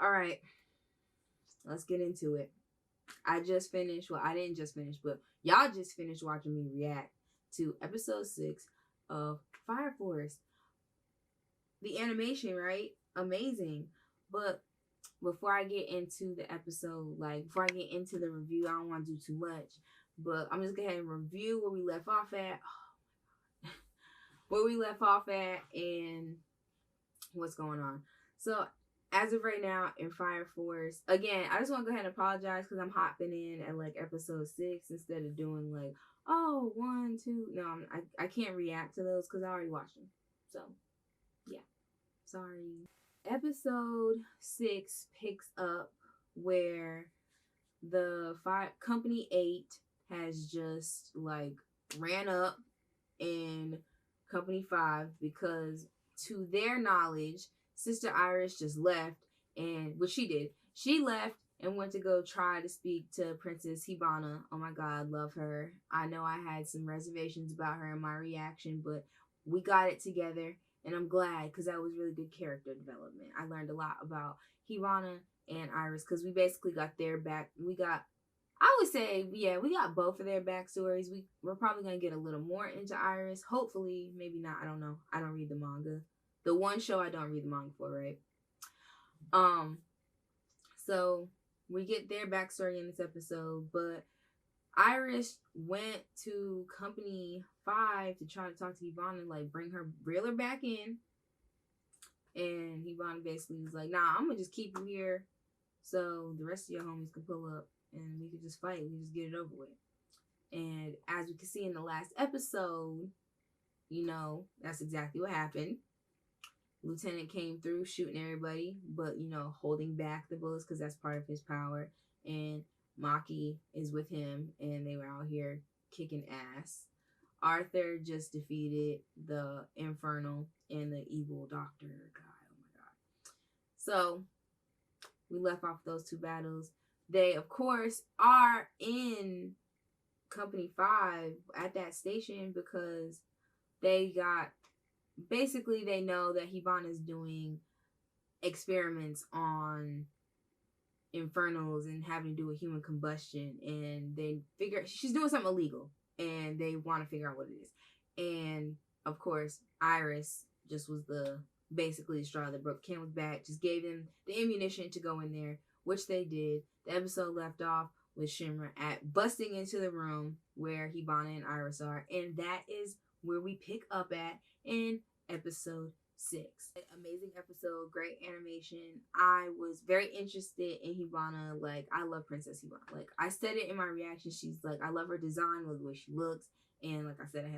All right, let's get into it. I just finished, well, I didn't just finish, but y'all just finished watching me react to episode 6 of Fire Force. The animation, right? Amazing. But before I get into the episode, like before I get into the review, I don't want to do too much. But I'm just gonna go ahead and review where we left off at. Where we left off at and what's going on. So as of right now in Fire Force, again, I just want to go ahead and apologize because I'm hopping in at like episode 6 instead of doing like, oh, 1, 2. No, I can't react to those because I already watched them. So yeah, sorry. Episode 6 picks up where the company 8 has just like ran up in company 5 because to their knowledge Sister Iris just left, and what she did, she left and went to go try to speak to Princess Hibana. Oh my god, love her. I know I had some reservations about her in my reaction, but we got it together and I'm glad because that was really good character development. I learned a lot about Hibana and Iris because we basically got their back. I would say, yeah, we got both of their backstories. We're probably gonna get a little more into Iris. Hopefully, maybe not. I don't know. I don't read the manga. The one show I don't read the manga for, right? Um, so we get their backstory in this episode, but Iris went to Company 5 to try to talk to Hibana and like reel her back in. And Hibana basically was like, nah, I'm gonna just keep you here so the rest of your homies can pull up and we could just fight. We just get it over with. And as we can see in the last episode, you know, that's exactly what happened. Lieutenant came through shooting everybody, but, you know, holding back the bullets because that's part of his power. And Maki is with him, and they were out here kicking ass. Arthur just defeated the Infernal and the evil doctor guy. Oh my god. So we left off those two battles. They, of course, are in Company 5 at that station because they got, basically they know that Hibana is doing experiments on infernals and having to do with human combustion, and they figure she's doing something illegal and they want to figure out what it is. And of course Iris just was the basically the straw that broke Camel's back, just gave them the ammunition to go in there, which they did. The episode left off with Shinra at busting into the room where Hibana and Iris are, and that is where we pick up at in episode 6. Amazing episode, great animation. I was very interested in Hibana. Like, I love Princess Hibana. Like, I said it in my reaction. She's like, I love her design, love the way she looks, and like I said,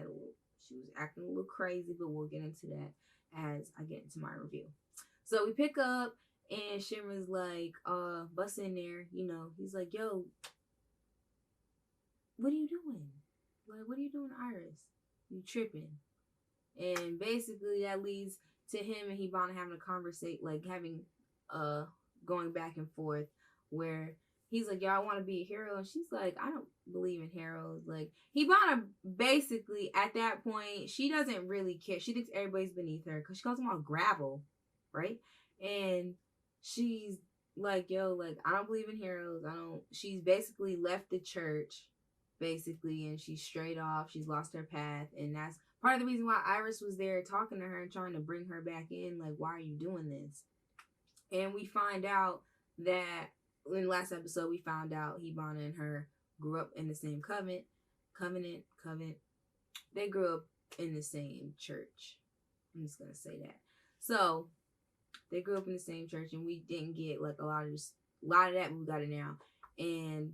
she was acting a little crazy, but we'll get into that as I get into my review. So we pick up and Shinra's like, bust in there, you know, he's like, yo, what are you doing? Like, what are you doing, Iris? You tripping. And basically that leads to him and Hibana having a conversation, like having going back and forth, where he's like, y'all want to be a hero? And she's like, I don't believe in heroes. Like, Hibana basically at that point, she doesn't really care. She thinks everybody's beneath her because she calls them all gravel, right? And she's like, yo, like, I don't believe in heroes. She's basically left the church, basically, and she's straight off. She's lost her path, and that's part of the reason why Iris was there talking to her and trying to bring her back in. Like, why are you doing this? And we find out that in the last episode, we found out Hibana and her grew up in the same covenant. They grew up in the same church. I'm just gonna say that. So they grew up in the same church, and we didn't get like a lot of that, but we got it now. And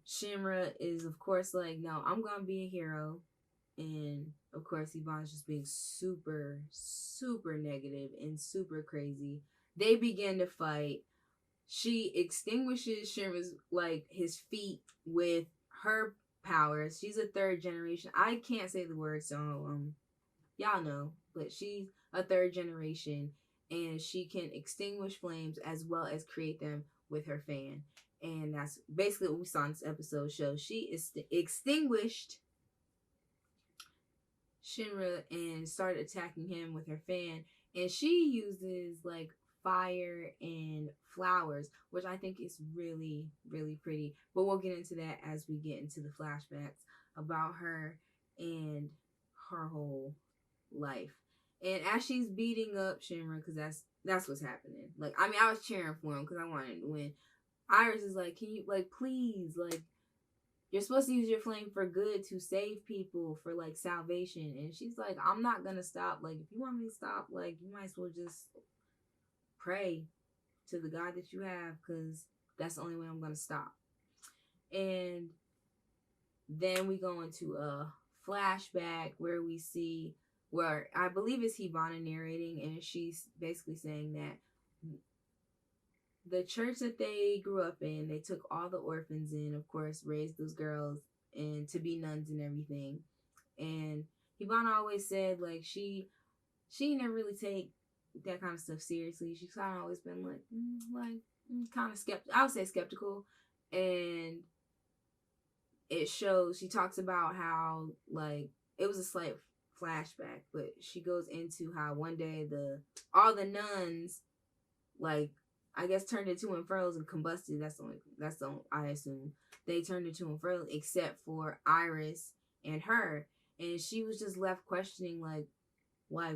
Shinra is, of course, like, no, I'm gonna be a hero. And of course, Hibana's just being super, super negative and super crazy. They begin to fight. She extinguishes Shinra's, like, his feet with her powers. She's a third generation. I can't say the word, so y'all know, but she's a third generation, and she can extinguish flames as well as create them with her fan. And that's basically what we saw in this episode show. She is extinguished Shinra and started attacking him with her fan, and she uses like fire and flowers, which I think is really, really pretty. But we'll get into that as we get into the flashbacks about her and her whole life. And as she's beating up Shinra, because that's what's happening. Like, I mean, I was cheering for him because I wanted to win. Iris is like, can you, like, please, like, you're supposed to use your flame for good, to save people, for, like, salvation. And she's like, I'm not gonna stop. Like, if you want me to stop, like, you might as well just pray to the God that you have, because that's the only way I'm gonna stop. And then we go into a flashback where we see, where I believe it's Hibana narrating, and she's basically saying that the church that they grew up in, they took all the orphans in, of course, raised those girls and to be nuns and everything. And Hibana always said, like, she never really take that kind of stuff seriously. She's kind of always been kind of skeptical. I would say skeptical. And it shows, she talks about how, like, it was a slight flashback, but she goes into how one day all the nuns, like, I guess turned into infernos and combusted. That's the only, I assume they turned into infernos, except for Iris and her. And she was just left questioning, like why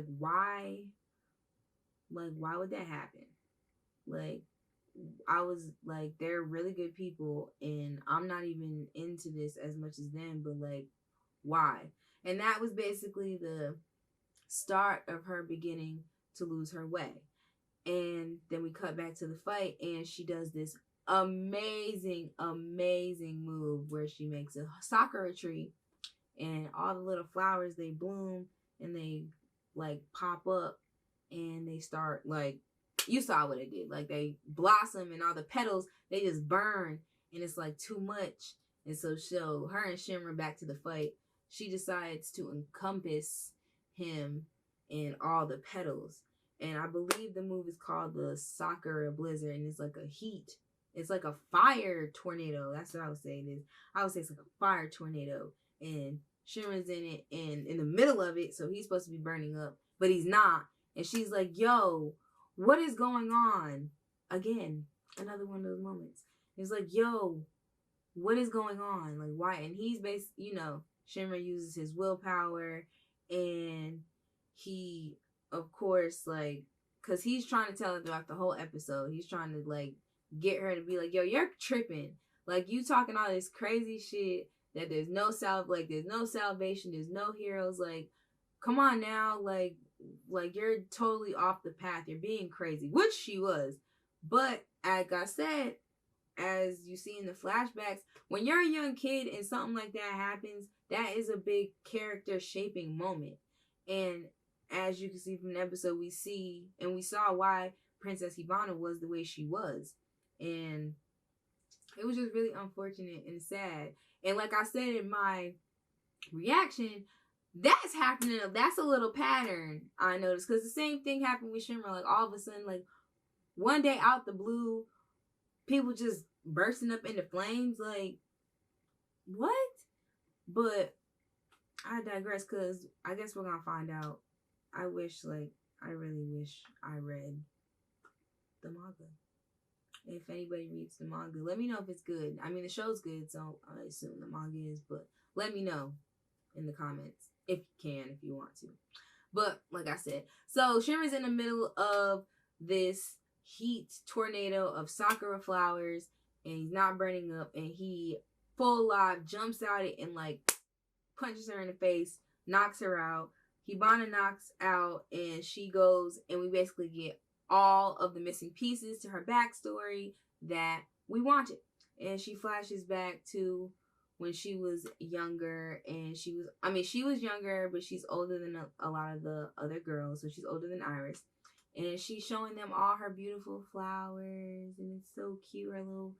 would that happen? Like, I was like, they're really good people, and I'm not even into this as much as them, but like, why? And that was basically the start of her beginning to lose her way. And then we cut back to the fight, and she does this amazing move where she makes a sakura tree, and all the little flowers, they bloom and they like pop up, and they start, like, you saw what it did, like they blossom, and all the petals, they just burn, and it's like too much. And so her and Shinra back to the fight, she decides to encompass him in all the petals. And I believe the move is called the Sakura Blizzard, and it's like a heat. It's like a fire tornado. That's what I would say it is. I would say it's like a fire tornado, and Shinra's in it, and in the middle of it, so he's supposed to be burning up, but he's not. And she's like, yo, what is going on? Again, another one of those moments. It's like, yo, what is going on? Like, why? And he's Shinra uses his willpower, and he, of course, like, because he's trying to tell her throughout the whole episode, he's trying to, like, get her to be like, yo, you're tripping. Like, you talking all this crazy shit that there's no salvation, there's no heroes. Like, come on now. Like you're totally off the path. You're being crazy, which she was. But, like I said, as you see in the flashbacks, when you're a young kid and something like that happens, that is a big character shaping moment. And as you can see from the episode, we saw why Princess Hibana was the way she was. And it was just really unfortunate and sad. And like I said in my reaction, that's happening. That's a little pattern I noticed. Because the same thing happened with Shinra. Like, all of a sudden, like, one day out the blue, people just bursting up into flames. Like, what? But I digress, because I guess we're going to find out. I really wish I read the manga. If anybody reads the manga, let me know if it's good. I mean, the show's good, so I assume the manga is, but let me know in the comments if you can, if you want to. But like I said, so Shinra's in the middle of this heat tornado of sakura flowers, and he's not burning up, and he full live jumps out it and like punches her in the face, knocks her out. Hibana knocks out, and she goes, and we basically get all of the missing pieces to her backstory that we wanted. And she flashes back to when she was younger, and she was younger, but she's older than a lot of the other girls, so she's older than Iris. And she's showing them all her beautiful flowers, and it's so cute, her little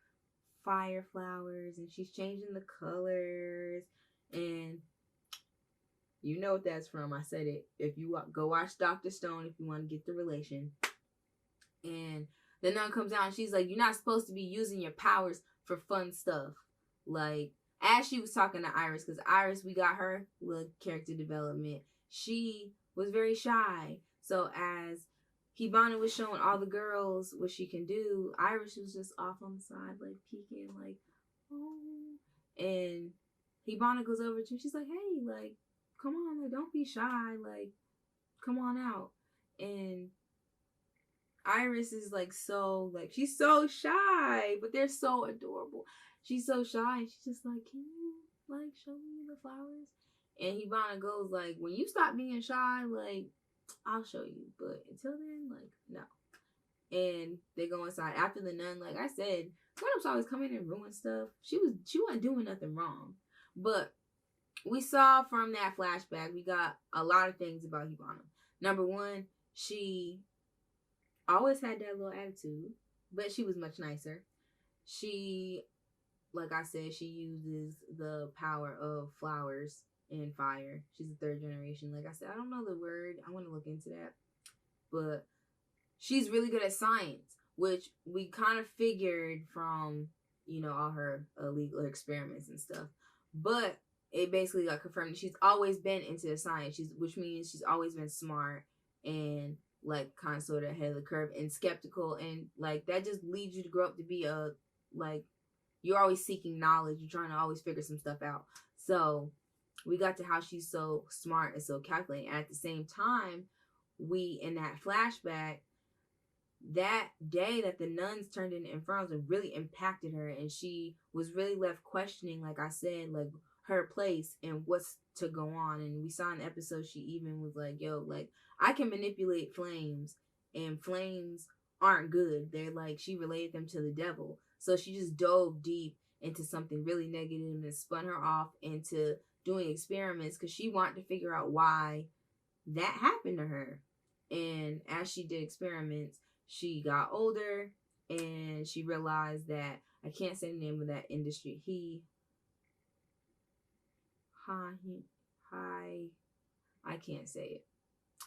fire flowers, and she's changing the colors, and you know what that's from. I said it. If you go watch Dr. Stone, if you want to get the relation. And the nun comes out, and she's like, you're not supposed to be using your powers for fun stuff. Like, as she was talking to Iris, because Iris, we got her little character development. She was very shy. So as Hibana was showing all the girls what she can do, Iris was just off on the side, like peeking, like, oh. And Hibana goes over to him. She's like, hey, like, come on, like, don't be shy, like, come on out. And Iris is like so, like, she's so shy, but they're so adorable. She's so shy, and she's just like, can you, like, show me the flowers? And Hibana goes like, when you stop being shy, like, I'll show you, but until then, like, no. And they go inside after the nun. Like I said, grown-ups always come in and ruin stuff. She wasn't doing nothing wrong, but we saw from that flashback, we got a lot of things about Hibana. Number one, she always had that little attitude, but she was much nicer. She, like I said, she uses the power of flowers and fire. She's a third generation. Like I said, I don't know the word. I want to look into that. But she's really good at science, which we kind of figured from, you know, all her illegal experiments and stuff. But it basically got confirmed that she's always been into science, which means she's always been smart and, like, kind of sort of ahead of the curve and skeptical. And, like, that just leads you to grow up to be like, you're always seeking knowledge. You're trying to always figure some stuff out. So we got to how she's so smart and so calculating. And at the same time, we, in that flashback, that day that the nuns turned into infernos, it really impacted her. And she was really left questioning, like I said, like, her place and what's to go on. And we saw in the episode, she even was like, yo, like, I can manipulate flames, and flames aren't good. They're like, she related them to the devil. So she just dove deep into something really negative and spun her off into doing experiments because she wanted to figure out why that happened to her. And as she did experiments, she got older and she realized that, I can't say the name of that industry. I can't say it,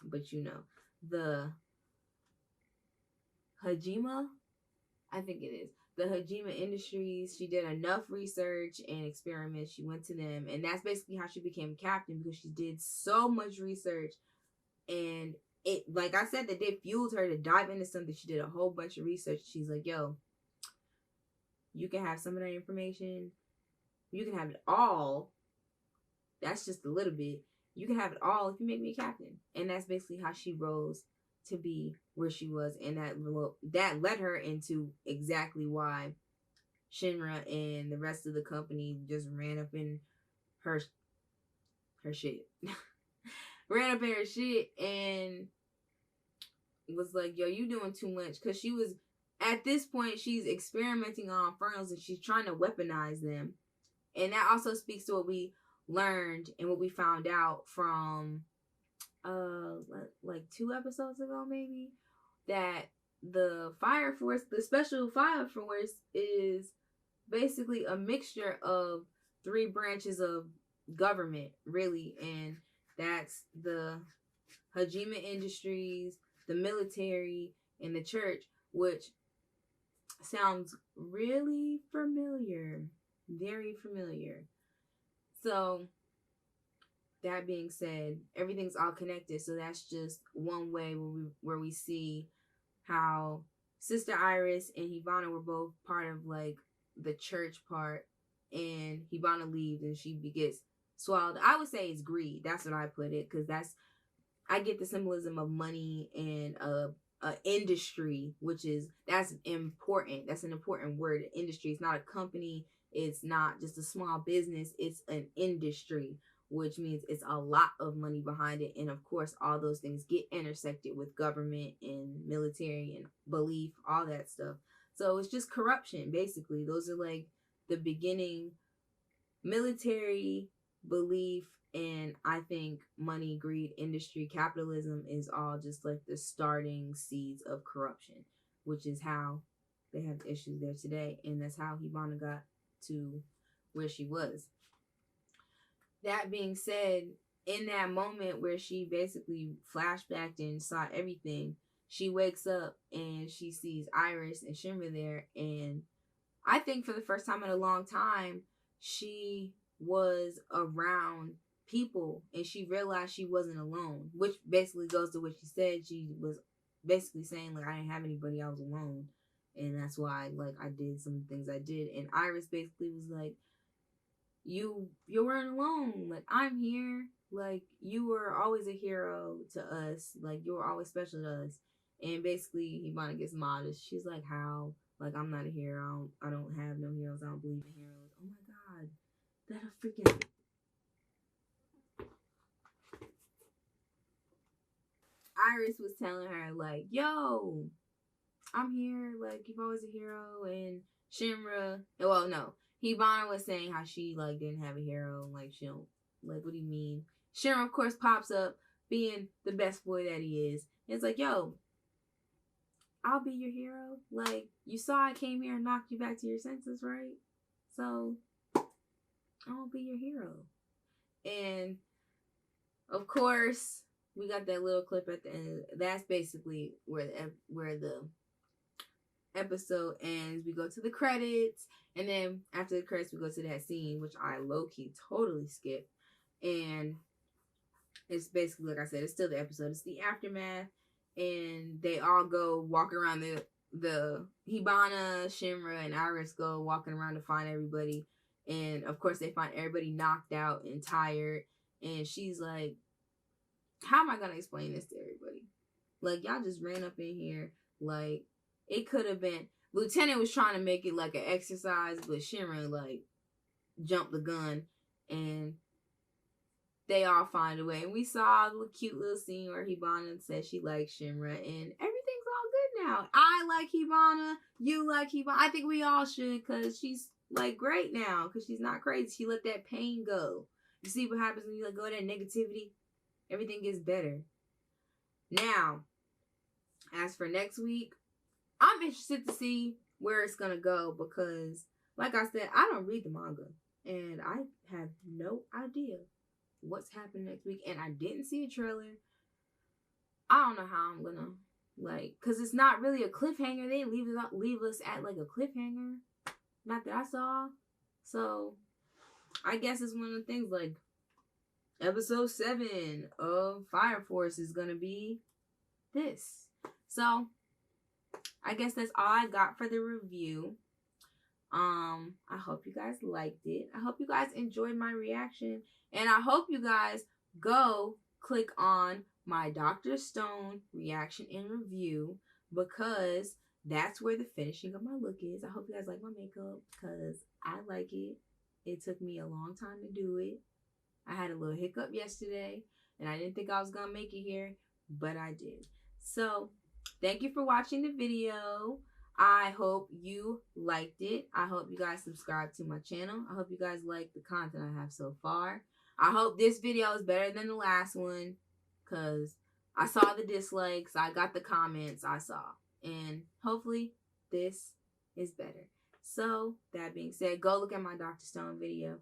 but you know, the Hajima, I think it is. The Hajima Industries, she did enough research and experiments. She went to them, and that's basically how she became captain, because she did so much research. And it, like I said, that it fueled her to dive into something. She did a whole bunch of research. She's like, yo, you can have some of that information. You can have it all. That's just a little bit. You can have it all if you make me a captain. And that's basically how she rose to be where she was. And that led her into exactly why Shinra and the rest of the company just ran up in her shit. Ran up in her shit and was like, yo, you doing too much. Because she was, at this point, she's experimenting on infernals and she's trying to weaponize them. And that also speaks to what we learned and what we found out from like 2 episodes ago, maybe, that the fire force, the special fire force, is basically a mixture of 3 branches of government, really. And that's the Hajime Industries, the military, and the church, which sounds really familiar, very familiar. So that being said, everything's all connected. So that's just one way where we see how Sister Iris and Hibana were both part of, like, the church part, and Hibana leaves and she gets swallowed. I would say it's greed. That's what I put it, because I get the symbolism of money and a industry, that's important. That's an important word. Industry. It's not a company. It's not just a small business. It's an industry, which means it's a lot of money behind it. And of course, all those things get intersected with government and military and belief, all that stuff. So it's just corruption, basically. Those are like the beginning: military, belief, and I think money, greed, industry, capitalism is all just like the starting seeds of corruption, which is how they have issues there today. And that's how Hibana got to where she was. That being said, in that moment where she basically flashbacked and saw everything, she wakes up and she sees Iris and Shinra there. And I think for the first time in a long time, she was around people and she realized she wasn't alone, which basically goes to what she said. She was basically saying like I didn't have anybody, I was alone, and that's why like I did some things I did. And Iris basically was like, you weren't alone. Like, I'm here. Like, you were always a hero to us. Like, you were always special to us. And basically, Hibana gets modest. She's like, how? Like, I'm not a hero. I don't have no heroes. I don't believe in heroes. Oh my god. That a freaking... Iris was telling her, like, yo, I'm here. Like, you've always a hero. And Shinra... Well, no. Hibana was saying how she, like, didn't have a hero. Like, she don't... Like, what do you mean? Shinra, of course, pops up being the best boy that he is. And it's like, yo, I'll be your hero. Like, you saw I came here and knocked you back to your senses, right? So, I'll be your hero. And, of course, we got that little clip at the end. That's basically where the episode ends. We go to the credits, and then after the credits, we go to that scene, which I low-key totally skipped. And it's basically, like I said, it's still the episode. It's the aftermath, and they all go walk around the Hibana, Shinra, and Iris go walking around to find everybody. And, of course, they find everybody knocked out and tired. And she's like, how am I going to explain this to everybody? Like, y'all just ran up in here. Like, it could have been... Lieutenant was trying to make it like an exercise, but Shinra, like, jumped the gun. And they all find a way. And we saw a cute little scene where Hibana said she likes Shinra. And everything's all good now. I like Hibana. You like Hibana. I think we all should, because she's, like, great now. Because she's not crazy. She let that pain go. You see what happens when you let go of that negativity? Everything gets better. Now, as for next week, I'm interested to see where it's going to go. Because, like I said, I don't read the manga. And I have no idea what's happening next week, and I didn't see a trailer. I don't know how I'm gonna, like, because it's not really a cliffhanger. They leave us at like a cliffhanger, not that I saw. So I guess it's one of the things, like, episode 7 of Fire Force is gonna be this. So I guess that's all I got for the review. I hope you guys liked it. I hope you guys enjoyed my reaction. And I hope you guys go click on my Dr. Stone reaction and review, because that's where the finishing of my look is. I hope you guys like my makeup, because I like it. It took me a long time to do it. I had a little hiccup yesterday, and I didn't think I was going to make it here, but I did. So, thank you for watching the video. I hope you liked it. I hope you guys subscribe to my channel. I hope you guys like the content I have so far. I hope this video is better than the last one, because I saw the dislikes, I got the comments I saw, and hopefully this is better. So, that being said, go look at my Dr. Stone video.